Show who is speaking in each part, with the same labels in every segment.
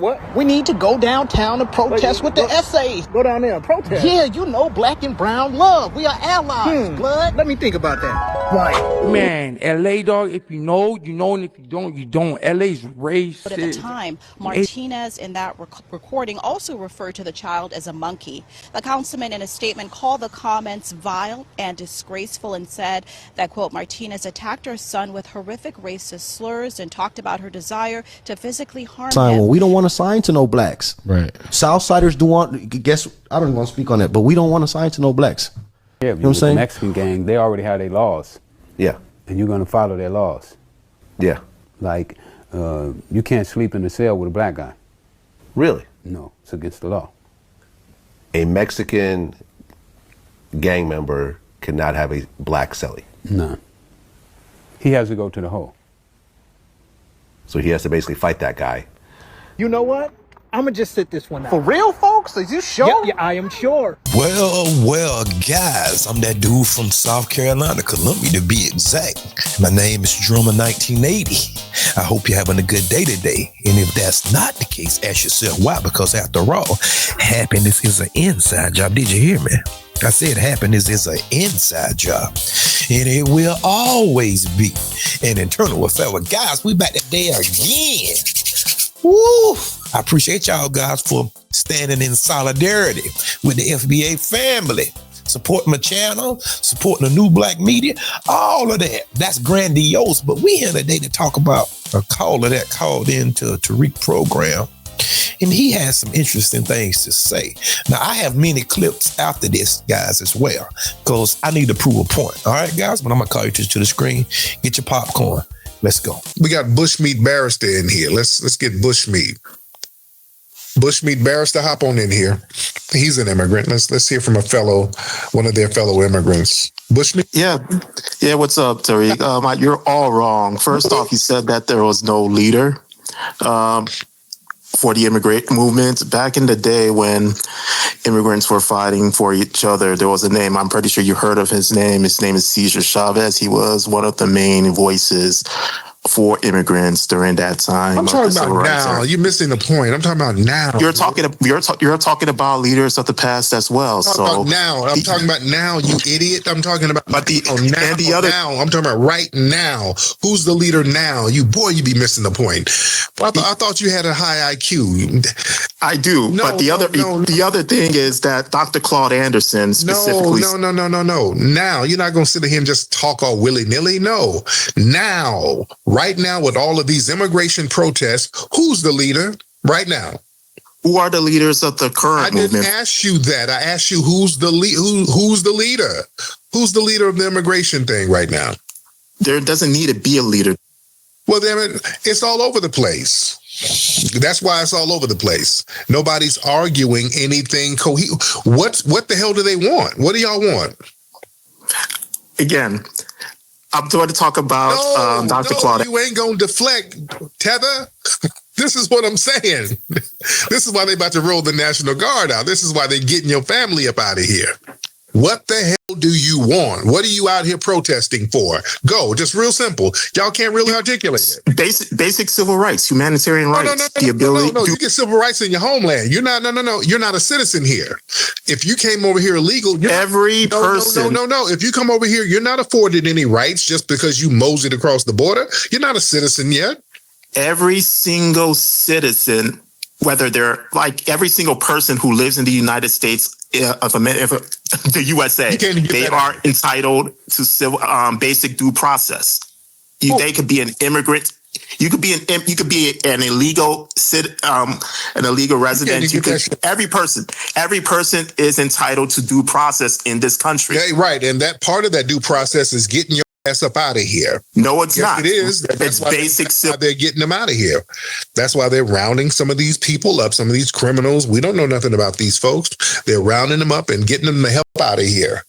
Speaker 1: What?
Speaker 2: We need to go downtown and protest with the essays.
Speaker 1: Go down there and protest?
Speaker 2: Yeah, you know, black and brown love. We are allies, blood.
Speaker 1: Let me think about that.
Speaker 2: Right.
Speaker 3: Man, LA, dog, if you know, you know, and if you don't, you don't. LA's racist.
Speaker 4: But at the time, Martinez in that recording also referred to the child as a monkey. The councilman in a statement called the comments vile and disgraceful and said that, quote, Martinez attacked her son with horrific racist slurs and talked about her desire to physically harm him.
Speaker 5: We don't want to sign to no blacks.
Speaker 6: Right.
Speaker 5: Southsiders do want, guess, I don't even want to speak on that, but we don't want to sign to no blacks.
Speaker 7: Yeah,
Speaker 5: you know what I'm saying?
Speaker 7: The Mexican gang, they already have their laws.
Speaker 5: Yeah.
Speaker 7: And you're going to follow their laws.
Speaker 5: Yeah.
Speaker 7: Like, you can't sleep in a cell with a black guy.
Speaker 5: Really?
Speaker 7: No, it's against the law.
Speaker 5: A Mexican gang member cannot have a black cellie.
Speaker 7: No. He has to go to the hole.
Speaker 5: So he has to basically fight that guy.
Speaker 1: You know what? I'm going to just sit this one out.
Speaker 2: For real, folks? Are you sure?
Speaker 1: Yeah, I am sure.
Speaker 6: Well, guys, I'm that dude from South Carolina, Columbia to be exact. My name is Drummer 1980. I hope you're having a good day today. And if that's not the case, ask yourself why. Because after all, happiness is an inside job. Did you hear me? I said happiness is an inside job. And it will always be an internal affair. Well, guys, we back there again. Woo! I appreciate y'all guys for standing in solidarity with the FBA family, supporting my channel, supporting the new black media, all of that. That's grandiose. But we here today to talk about a caller that called into a Tariq program, and he has some interesting things to say. Now, I have many clips after this, guys, as well, because I need to prove a point. All right, guys, but I'm going to call you to the screen. Get your popcorn. Let's go.
Speaker 8: We got Bushmeat Barrister in here. Let's get Bushmeat. Bushmeat Barrister, hop on in here. He's an immigrant. Let's hear from one of their fellow immigrants. Bushmeat.
Speaker 9: Yeah. What's up, Tariq? You're all wrong. First off, you said that there was no leader for the immigrant movement. Back in the day when immigrants were fighting for each other, there was a name. I'm pretty sure you heard of his name. His name is Cesar Chavez. He was one of the main voices for immigrants during that time.
Speaker 8: I'm talking about now. You're missing the point. I'm talking about now.
Speaker 9: You're talking about leaders of the past as well.
Speaker 8: I'm talking about now, you idiot. I'm talking about now. I'm talking about right now. Who's the leader now? You be missing the point. I thought you had a high IQ.
Speaker 9: I do. But the other thing is that Dr. Claude Anderson specifically.
Speaker 8: No. Now you're not going to sit here and just talk all willy-nilly. No. Now. Right now, with all of these immigration protests, who's the leader right now?
Speaker 9: Who are the leaders of the current movement?
Speaker 8: I didn't ask you that. I asked you who's the leader? Who's the leader of the immigration thing right now?
Speaker 9: There doesn't need to be a leader.
Speaker 8: Well, then it's all over the place. That's why it's all over the place. Nobody's arguing anything. What the hell do they want? What do y'all want?
Speaker 9: Again, I'm going to talk about Dr. Claude.
Speaker 8: You ain't going to deflect, Tether. This is what I'm saying. This is why they about to roll the National Guard out. This is why they're getting your family up out of here. What the hell do you want? What are you out here protesting for? Go, just real simple. Y'all can't really articulate it.
Speaker 9: Basic civil rights, humanitarian rights. No. You get civil rights in your homeland. You're not. No. You're not a citizen here. If you came over here illegal, person.
Speaker 8: No. If you come over here, you're not afforded any rights just because you moseyed across the border. You're not a citizen yet.
Speaker 9: Every single citizen, whether they're like every single person who lives in the United States of the USA, they are entitled to civil basic due process. They could be an immigrant. You could be an illegal resident. Every person is entitled to due process in this country.
Speaker 8: Yeah, right. And that part of that due process is getting your ass up out of here.
Speaker 9: No, it's not.
Speaker 8: It is.
Speaker 9: It's basic.
Speaker 8: That's why they're getting them out of here. That's why they're rounding some of these people up, some of these criminals. We don't know nothing about these folks. They're rounding them up and getting them the help out of here.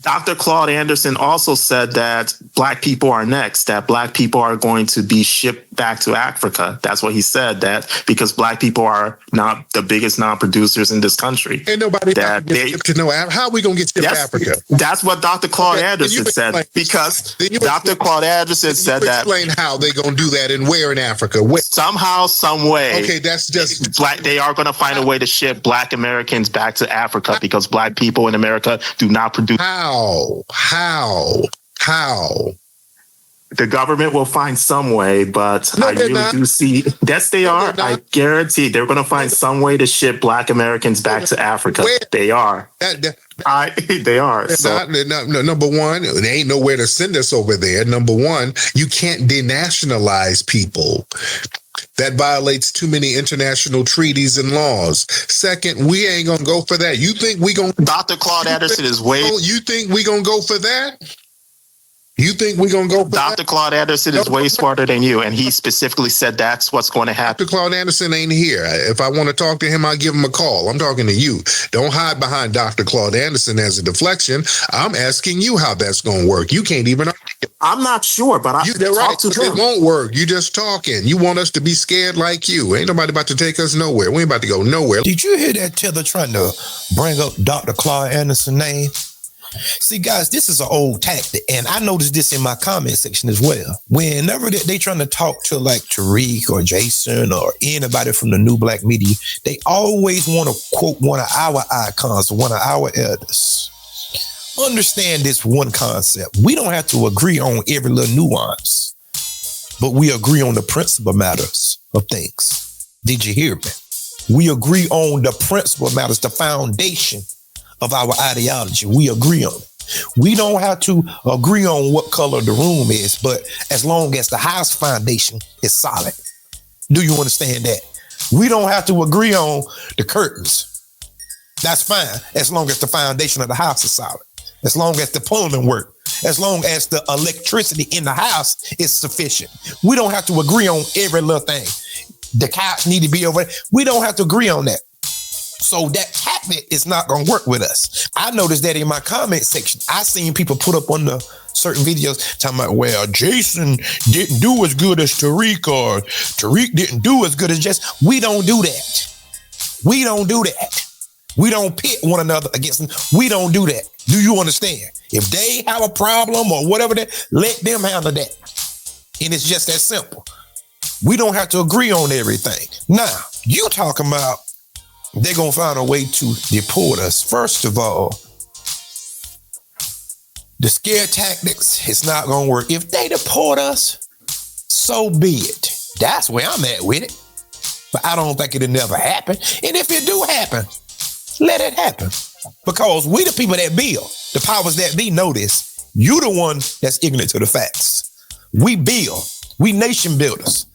Speaker 9: Dr. Claude Anderson also said that Black people are next, that Black people are going to be shipped back to Africa. That's what he said, that because Black people are not the biggest non-producers in this country.
Speaker 8: Ain't nobody that they to know. How are we going to get shipped to Africa?
Speaker 9: That's what Dr. Claude Anderson said, because Dr. Claude Anderson said that.
Speaker 8: Explain how they're going to do that and where in Africa. Where?
Speaker 9: Somehow, some way.
Speaker 8: Okay, that's just
Speaker 9: Black. They are going to find a way to ship Black Americans back to Africa because Black people in America do not produce.
Speaker 8: How?
Speaker 9: The government will find some way, but I really do see. Yes, they are. I guarantee they're going to find some way to ship Black Americans back to Africa. They are. They are. So.
Speaker 8: Number one, there ain't nowhere to send us over there. Number one, you can't denationalize people. That violates too many international treaties and laws. Second, we ain't gonna go for that. You think we gonna?
Speaker 9: Dr. Claude Anderson is way.
Speaker 8: You think we gonna go for that? You think we're going to go for
Speaker 9: Dr.
Speaker 8: that?
Speaker 9: Claude Anderson is way smarter than you, and he specifically said that's what's going to happen.
Speaker 8: Dr. Claude Anderson ain't here. If I want to talk to him, I'll give him a call. I'm talking to you. Don't hide behind Dr. Claude Anderson as a deflection. I'm asking you how that's going to work. You can't even.
Speaker 9: I'm not sure, but
Speaker 8: they're right. It won't work. You just talking. You want us to be scared like you. Ain't nobody about to take us nowhere. We ain't about to go nowhere.
Speaker 6: Did you hear that Tether trying to bring up Dr. Claude Anderson's name? See, guys, this is an old tactic, and I noticed this in my comment section as well. Whenever they trying to talk to like Tariq or Jason or anybody from the New Black Media, they always want to quote one of our icons, one of our elders. Understand this one concept. We don't have to agree on every little nuance, but we agree on the principal matters of things. Did you hear me? We agree on the principal matters, the foundation of our ideology. We agree on it. We don't have to agree on what color the room is, but as long as the house foundation is solid. Do you understand that? We don't have to agree on the curtains. That's fine, as long as the foundation of the house is solid. As long as the plumbing work. As long as the electricity in the house is sufficient. We don't have to agree on every little thing. The couch need to be over there. We don't have to agree on that. So that tactic is not going to work with us. I noticed that in my comment section. I seen people put up on the certain videos talking about, well, Jason didn't do as good as Tariq, or Tariq didn't do as good as Jason. We don't do that. We don't do that. We don't pit one another against them. We don't do that. Do you understand? If they have a problem or whatever, let them handle that. And it's just that simple. We don't have to agree on everything. Now, you talking about they're going to find a way to deport us. First of all, the scare tactics is not going to work. If they deport us, so be it. That's where I'm at with it. But I don't think it'll never happen. And if it do happen, let it happen. Because we the people that build. The powers that be know this. You the one that's ignorant to the facts. We build. We nation builders.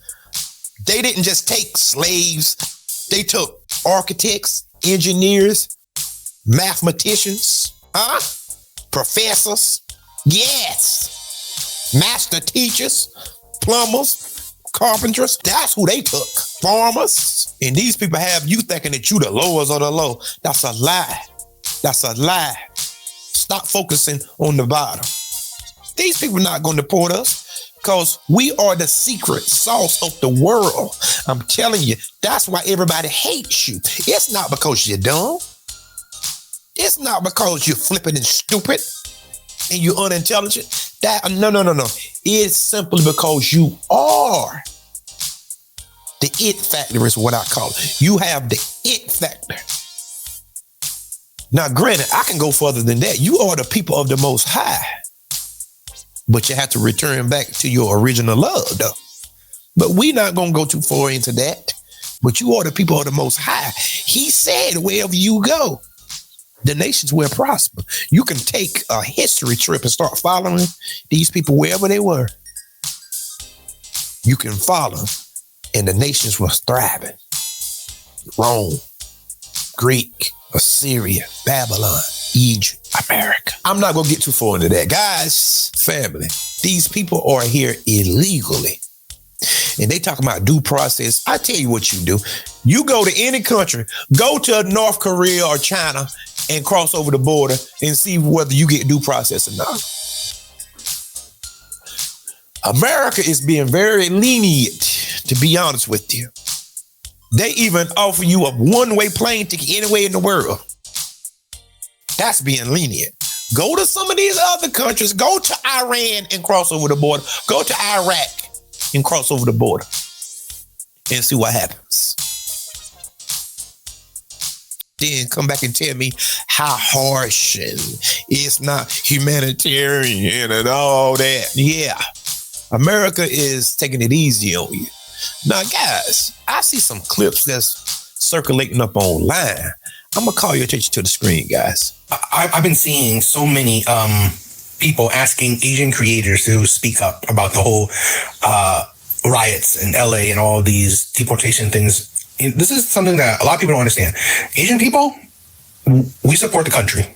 Speaker 6: They didn't just take slaves. They took architects, engineers, mathematicians, professors, yes, master teachers, plumbers, carpenters. That's who they took. Farmers. And these people have you thinking that you the lowest of the low. That's a lie. That's a lie. Stop focusing on the bottom. These people are not going to deport us. Because we are the secret sauce of the world. I'm telling you, that's why everybody hates you. It's not because you're dumb. It's not because you're flippant and stupid and you're unintelligent. No. It's simply because you are. The it factor is what I call it. You have the it factor. Now, granted, I can go further than that. You are the people of the Most High. But you have to return back to your original love, though. But we're not going to go too far into that. But you are the people of the Most High. He said, wherever you go, the nations will prosper. You can take a history trip and start following these people wherever they were. You can follow, and the nations were thriving. Rome, Greek, Assyria, Babylon, Egypt, America. I'm not going to get too far into that. Guys, family, these people are here illegally. And they talking about due process. I tell you what you do. You go to any country, go to North Korea or China and cross over the border and see whether you get due process or not. America is being very lenient, to be honest with you. They even offer you a one-way plane ticket anywhere in the world. That's being lenient. Go to some of these other countries. Go to Iran and cross over the border. Go to Iraq and cross over the border and see what happens. Then come back and tell me how harsh and it's not humanitarian and all that. Yeah, America is taking it easy on you. Now, guys, I see some clips that's circulating up online. I'm going to call your attention to the screen, guys.
Speaker 10: I've been seeing so many people asking Asian creators to speak up about the whole riots in LA and all these deportation things. This is something that a lot of people don't understand. Asian people, we support the country.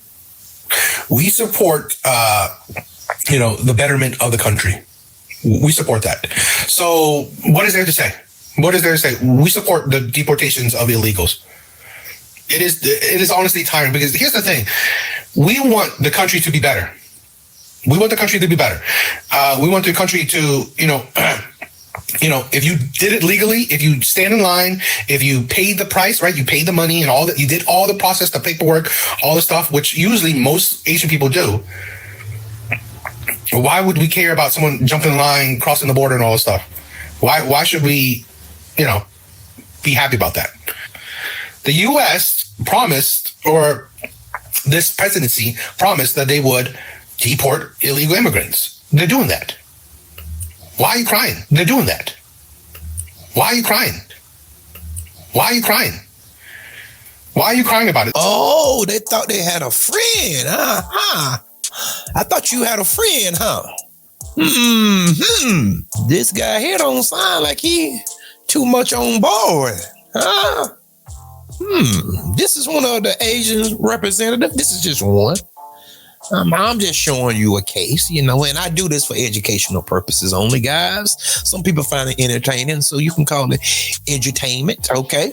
Speaker 10: We support, the betterment of the country. We support that. So what is there to say? What is there to say? We support the deportations of illegals. It is honestly tiring because here's the thing. We want the country to be better. We want the country to be better. We want the country to, if you did it legally, if you stand in line, if you paid the price, right? You paid the money and all that, you did all the process, the paperwork, all the stuff, which usually most Asian people do. Why would we care about someone jumping in line, crossing the border and all this stuff? Why should we, be happy about that? The U.S. promised, or this presidency promised that they would deport illegal immigrants. They're doing that. Why are you crying? They're doing that. Why are you crying? Why are you crying? Why are you crying about it?
Speaker 6: Oh, they thought they had a friend. Uh-huh. I thought you had a friend, huh? This guy here don't sound like he too much on board. Huh? This is one of the Asian representatives. This is just one. I'm just showing you a case, and I do this for educational purposes only, guys. Some people find it entertaining, so you can call it edutainment, okay?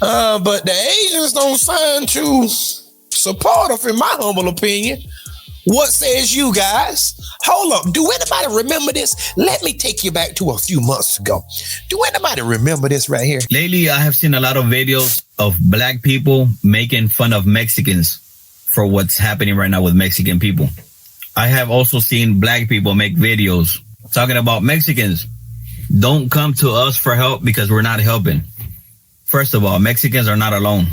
Speaker 6: But the Asians don't sound too supportive, in my humble opinion. What says you guys? Hold up. Do anybody remember this? Let me take you back to a few months ago. Do anybody remember this right here?
Speaker 11: Lately, I have seen a lot of videos of black people making fun of Mexicans for what's happening right now with Mexican people. I have also seen black people make videos talking about Mexicans. Don't come to us for help because we're not helping. First of all, Mexicans are not alone.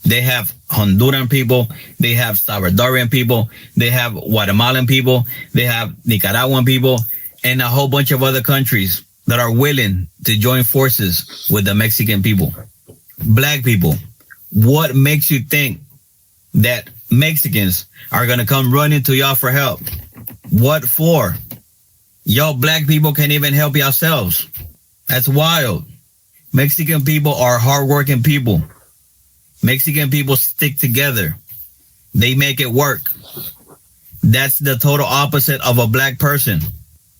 Speaker 11: They have Honduran people, they have Salvadorian people, they have Guatemalan people, they have Nicaraguan people, and a whole bunch of other countries that are willing to join forces with the Mexican people. Black people, what makes you think that Mexicans are going to come running to y'all for help? What for? Y'all black people can't even help yourselves. That's wild. Mexican people are hardworking people. Mexican people stick together. They make it work. That's the total opposite of a black person.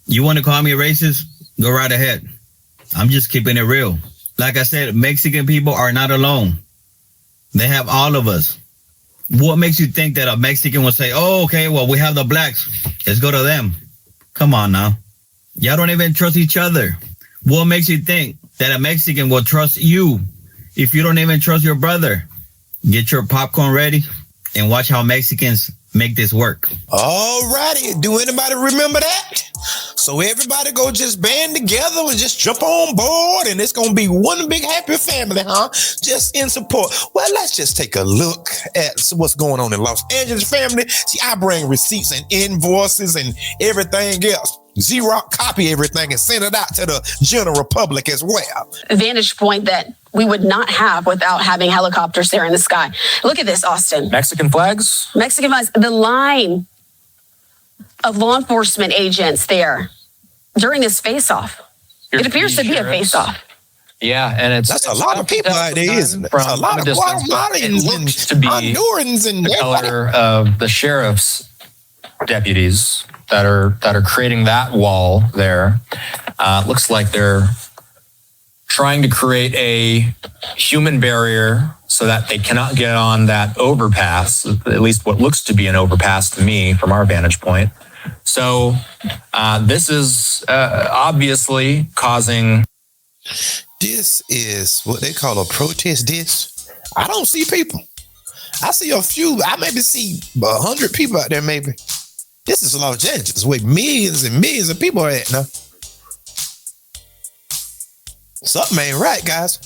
Speaker 11: You want to call me racist? Go right ahead. I'm just keeping it real. Like I said, Mexican people are not alone. They have all of us. What makes you think that a Mexican will say, oh, okay, well, we have the blacks. Let's go to them. Come on now. Y'all don't even trust each other. What makes you think that a Mexican will trust you if you don't even trust your brother? Get your popcorn ready and watch how Mexicans make this work.
Speaker 6: All righty. Do anybody remember that? So everybody go just band together and just jump on board, and it's going to be one big happy family, huh? Just in support. Well, let's just take a look at what's going on in Los Angeles, family. See, I bring receipts and invoices and everything else. Xerox copy everything and send it out to the general public as well.
Speaker 12: A vantage point that we would not have without having helicopters there in the sky. Look at this, Austin.
Speaker 13: Mexican flags?
Speaker 12: Mexican flags. The line of law enforcement agents there during this face-off. It appears to be a face-off.
Speaker 13: Yeah, and
Speaker 6: that's a lot of people out there, isn't it? A lot of Guatemalans and Hondurans and
Speaker 13: the color of the sheriff's deputies that are creating that wall there. Looks like they're trying to create a human barrier so that they cannot get on that overpass, at least what looks to be an overpass to me from our vantage point. So this is obviously causing...
Speaker 6: This is what they call a protest disc. I don't see people. I see a few. I maybe see 100 people out there maybe. This is Los Angeles where millions and millions of people are at now. Something ain't right, guys.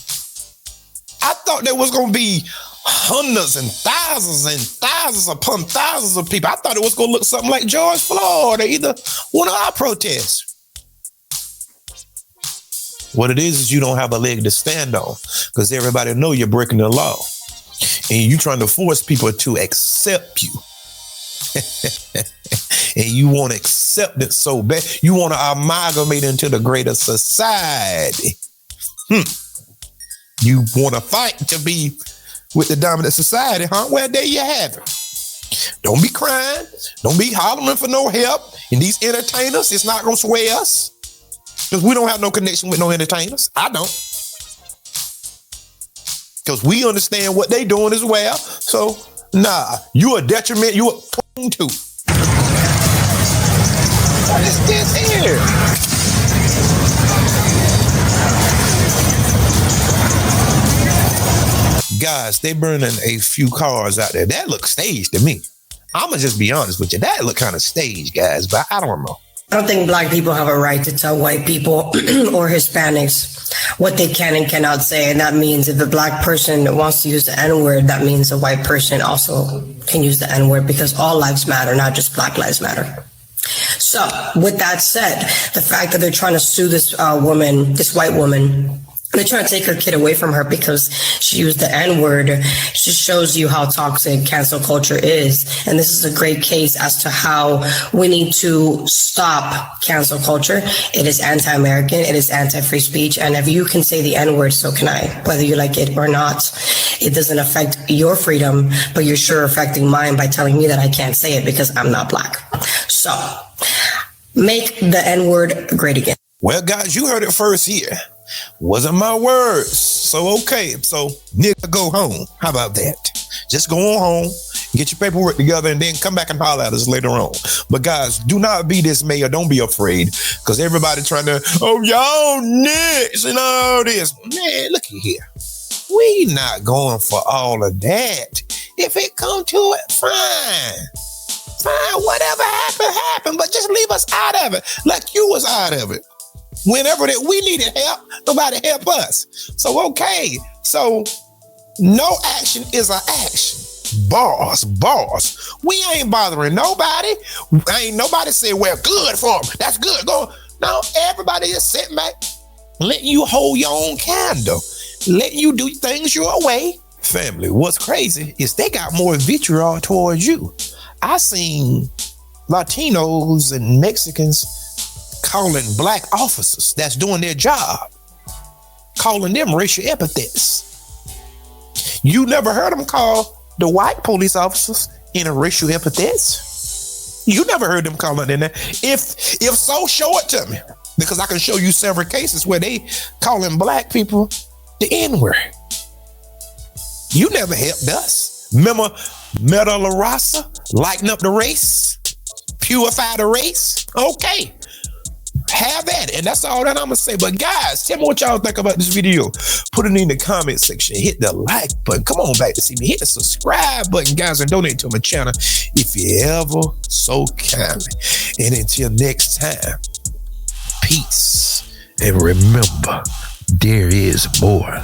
Speaker 6: I thought there was going to be hundreds and thousands upon thousands of people. I thought it was going to look something like George Floyd or either one of our protests. What it is you don't have a leg to stand on because everybody know you're breaking the law and you trying to force people to accept you. And you want to accept it so bad. You want to amalgamate into the greater society. You want to fight to be with the dominant society, huh? Well, there you have it. Don't be crying. Don't be hollering for no help. And these entertainers, it's not going to sway us. Because we don't have no connection with no entertainers. I don't. Because we understand what they doing as well. So, nah, you a detriment. You a clown too. What is this here? Guys, they burning a few cars out there. That looks staged to me. I'ma just be honest with you. That look kind of staged, guys, but I don't know.
Speaker 14: I don't think black people have a right to tell white people or Hispanics what they can and cannot say. And that means if a black person wants to use the N-word, that means a white person also can use the N-word because all lives matter, not just Black Lives Matter. So with that said, the fact that they're trying to sue this woman, this white woman, they're trying to take her kid away from her because she used the N-word. Just shows you how toxic cancel culture is. And this is a great case as to how we need to stop cancel culture. It is anti-American. It is anti-free speech. And if you can say the N-word, so can I, whether you like it or not. It doesn't affect your freedom, but you're sure affecting mine by telling me that I can't say it because I'm not black. So make the N-word great again.
Speaker 6: Well, guys, you heard it first here. Wasn't my words. So, okay. So, nigga, go home. How about that? Just go on home, get your paperwork together, and then come back and holler at us later on. But, guys, do not be dismayed or don't be afraid because everybody trying to, oh, y'all nicks and all this. Man, look at here. We not going for all of that. If it come to it, fine. Fine, whatever happened. But just leave us out of it like you was out of it. Whenever that we needed help, nobody help us. So, okay. So, no action is an action. Boss. We ain't bothering nobody. Ain't nobody say, well, good for them. That's good. Go. No, everybody is sitting back, letting you hold your own candle, letting you do things your way. Family, what's crazy is they got more vitriol towards you. I seen Latinos and Mexicans calling black officers that's doing their job, calling them racial epithets. You never heard them call the white police officers in racial epithets? You never heard them calling in there? If so, show it to me, because I can show you several cases where they calling black people the N-word. You never helped us. Remember Meta La Raza, lighten up the race, purify the race? Okay. Have at it, and that's all that I'm gonna say. But guys, tell me what y'all think about this video. Put it in the comment section. Hit the like button. Come on back to see me. Hit the subscribe button, guys, and donate to my channel if you ever so kindly. And until next time, peace. And remember, there is more.